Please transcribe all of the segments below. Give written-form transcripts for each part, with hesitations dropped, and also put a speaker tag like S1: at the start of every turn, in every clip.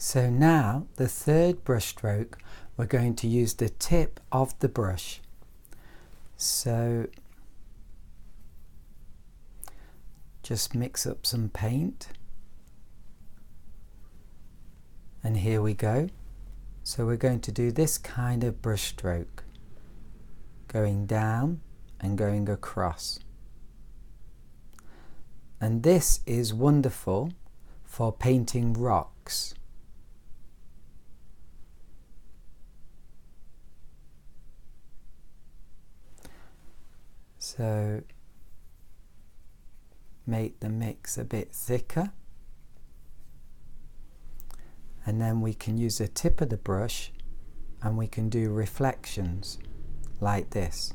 S1: So now the third brush stroke, we're going to use the tip of the brush. So just mix up some paint. And here we go. So we're going to do this kind of brush stroke, going down and going across. And this is wonderful for painting rocks. So make the mix a bit thicker, and then we can use the tip of the brush and we can do reflections like this.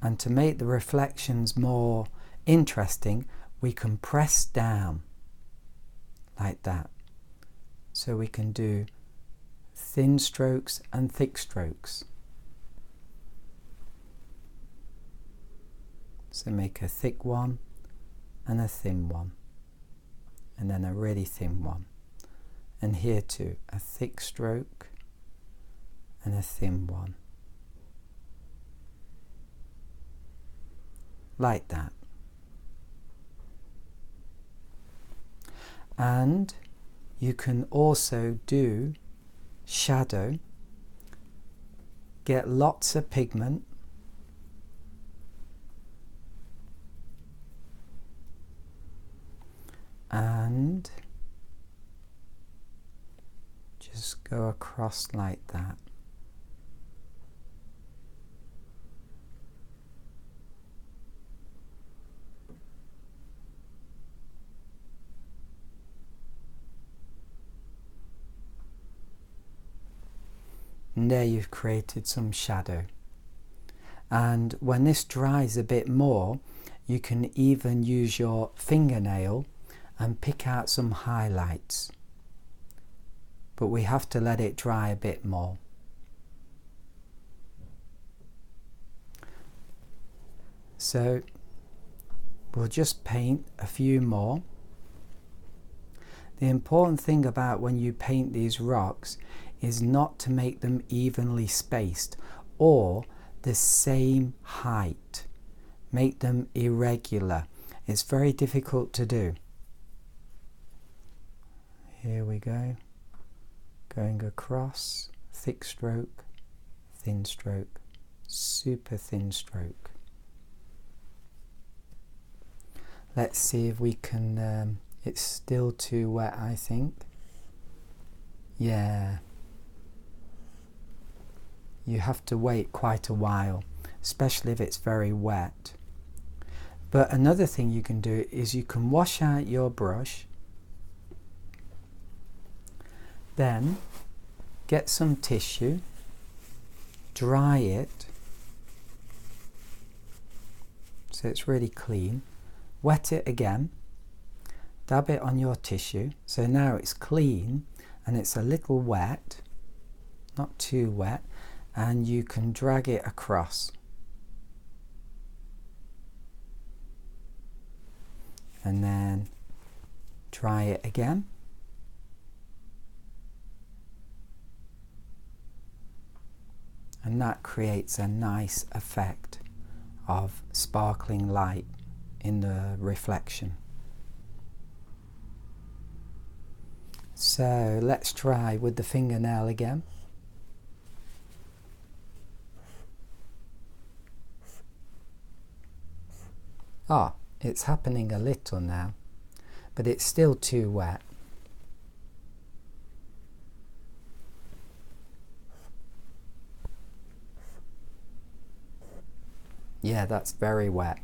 S1: And to make the reflections more interesting, we can press down like that. So we can do thin strokes and thick strokes. So make a thick one and a thin one, and then a really thin one. And here too, a thick stroke and a thin one. Like that. And you can also do shadow. Get lots of pigment. And just go across like that. And there you've created some shadow. And when this dries a bit more, you can even use your fingernail and pick out some highlights. But we have to let it dry a bit more. So we'll just paint a few more. The important thing about when you paint these rocks is not to make them evenly spaced or the same height. Make them irregular. It's very difficult to do. Here we go. Going across, thick stroke, thin stroke, super thin stroke. Let's see if we can, it's still too wet, I think. Yeah. You have to wait quite a while, especially if it's very wet. But another thing you can do is you can wash out your brush, then get some tissue, dry it so it's really clean, wet it again, dab it on your tissue, so now it's clean and it's a little wet, not too wet, and you can drag it across. And then dry it again. And that creates a nice effect of sparkling light in the reflection. So let's try with the fingernail again. Ah, it's happening a little now, but it's still too wet. Yeah, that's very wet.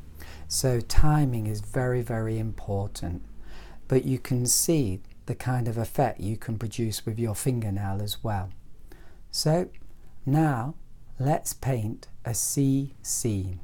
S1: So timing is very, very important. But you can see the kind of effect you can produce with your fingernail as well. So now let's paint a sea scene.